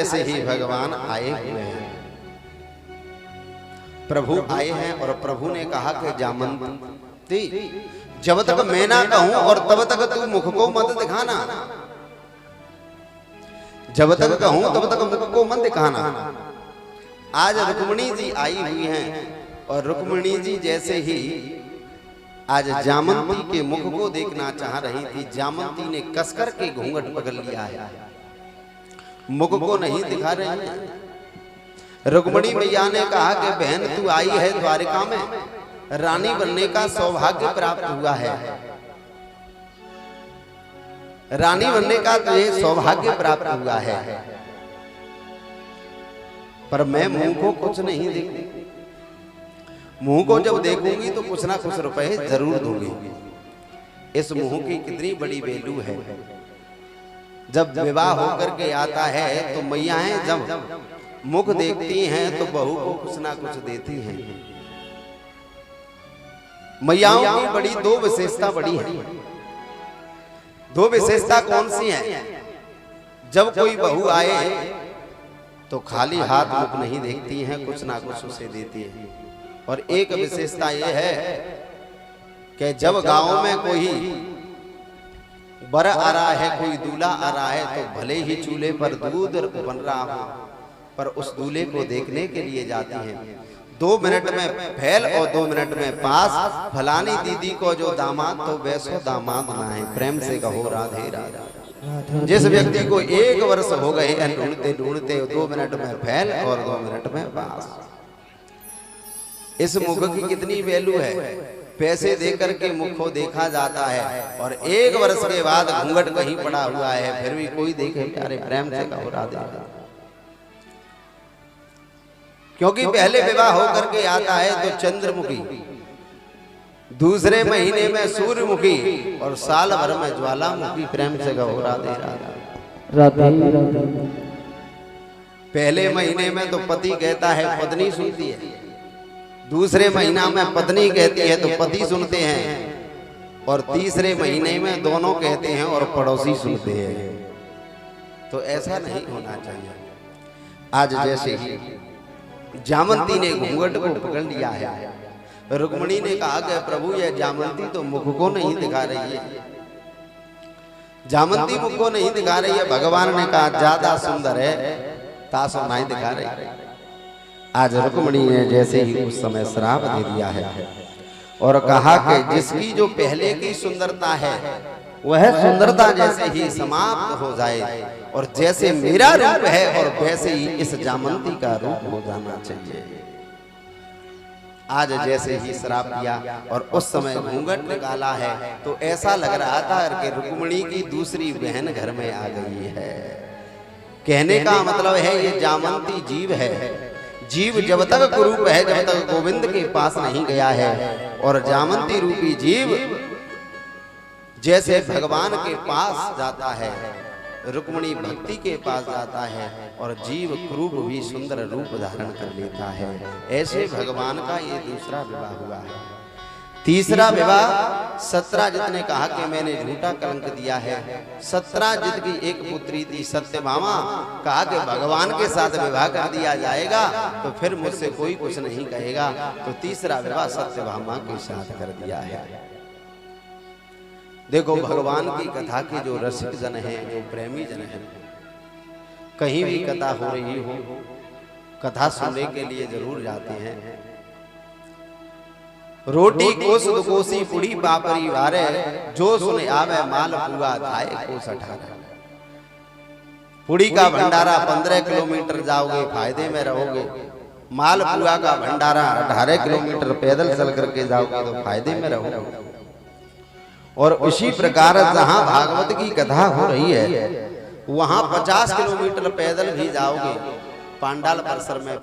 जैसे ही भगवान आए हुए हैं, प्रभु आए हैं और प्रभु ने कहा कि जामंती जब तक मैं ना कहूं और तब तक तू मुख को मत दिखाना, जब तक कहूं तब तक मुख को मत दिखाना। आज रुक्मिणी जी आई हुई हैं और रुक्मिणी जी जैसे ही आज जामंती के मुख को देखना चाह रही थी, जामंती ने कसकर के घूंघट पकड़ लिया है, मुख को नहीं दिखा रही है। रुक्मिणी मैया ने कहा कि बहन तू आई है द्वारिका में, रानी बनने का सौभाग्य प्राप्त हुआ है, रानी बनने का तुझे सौभाग्य प्राप्त हुआ है, पर मैं मुंह को कुछ नहीं देखती, मुंह को जब देखूंगी तो कुछ ना कुछ रुपए जरूर दूंगी। इस मुंह की कितनी बड़ी वैल्यू है। जब विवाह होकर के आता है तो मैयाएं जब मुख देखती हैं तो बहू को कुछ ना कुछ देती हैं। मैयाओं की बड़ी दो विशेषता बड़ी है। दो विशेषता कौन सी है? जब कोई बहू आए तो खाली हाथ मुख नहीं देखती हैं, कुछ ना कुछ उसे देती है। और एक विशेषता यह है कि जब गांव में कोई बर आ रहा है, कोई दूल्हा आ रहा है, तो भले ही चूल्हे पर दूध बन रहा हो, पर उस दूल्हे को देखने के लिए जाती हैं। 2 मिनट में फैल और 2 मिनट में पास, फलानी दीदी को जो दामाद तो वैसो दामाद ना है, प्रेम से कहो राधे राधे। जिस व्यक्ति को 1 वर्ष हो गए ढूंढते ढूंढते 2 मिनट में फैल और 2 मिनट में पास। इस मुख की कितनी वैल्यू है। पैसे देकर के मुख को देखा जाता है और 1 वर्ष के बाद घूंघट कहीं पड़ा हुआ है, फिर भी कोई देखे प्यारे प्रेम से कहो राधे राधे। क्योंकि पहले विवाह होकर के आता है तो चंद्रमुखी, दूसरे महीने में सूर्यमुखी और साल भर में ज्वालामुखी। प्रेम से कहो राधे राधे। पहले महीने में तो पति कहता है, पत्नी सुनती है, दूसरे महीना में पत्नी कहती है तो पति सुनते हैं, और तीसरे महीने में दोनों कहते हैं और पड़ोसी सुनते हैं। तो ऐसा नहीं होना चाहिए। आज जैसे ही जामंती ने घूंघट को पकड़ लिया है, रुक्मिणी ने कहा कि प्रभु यह जामंती तो मुख को नहीं दिखा रही है, जामंती मुख को नहीं दिखा रही है। भगवान ने कहा ज्यादा सुंदर है तासो नहीं दिखा रही है। आज रुक्मिणी ने जैसे ही उस समय श्राप दे दिया है और कहा कि जिसकी जो पहले की सुंदरता है वह सुंदरता जैसे ही समाप्त हो जाए और जैसे मेरा रूप है और वैसे ही इस जामंती का रूप हो जाना चाहिए। आज जैसे ही श्राप दिया और उस समय घूंघट निकाला है तो ऐसा लग रहा था कि रुक्मिणी की दूसरी बहन घर में आ गई है। कहने का मतलब है ये जामंती जीव है। जीव जब तक कुरूप है, जब तक गोविंद के पास नहीं गया है, और जामंती रूपी जीव जैसे भगवान के पास जाता है, रुक्मिणी भक्ति के पास जाता है और जीव कुरूप भी सुंदर रूप धारण कर लेता है। ऐसे भगवान का ये दूसरा विवाह हुआ है। तीसरा विवाह सत्राजित ने कहा कि मैंने झूठा कलंक दिया है। सत्राजित की एक पुत्री थी सत्यभामा, कहा कि भगवान के साथ विवाह कर दिया जाएगा तो फिर मुझसे कोई कुछ नहीं कहेगा। तो तीसरा विवाह सत्यभामा के साथ कर दिया है। देखो भगवान की कथा के जो रसिक जन हैं, जो प्रेमी जन हैं, कहीं भी कथा हो रही हो, कथा सुनने के लिए जरूर जाते हैं। रोटी कोस दुकोसी पुड़ी पापरी वारे, जो सुने आवे माल पुआ खाए कोस 18। पुड़ी का भंडारा 15 किलोमीटर जाओगे फायदे में रहोगे, मालपुआ का भंडारा 18 किलोमीटर पैदल चल करके जाओगे तो फायदे में रहोगे। और उसी प्रकार जहां भागवत की कथा हो रही है वहां 50 किलोमीटर पैदल भी जाओगे पांडाल परिसर में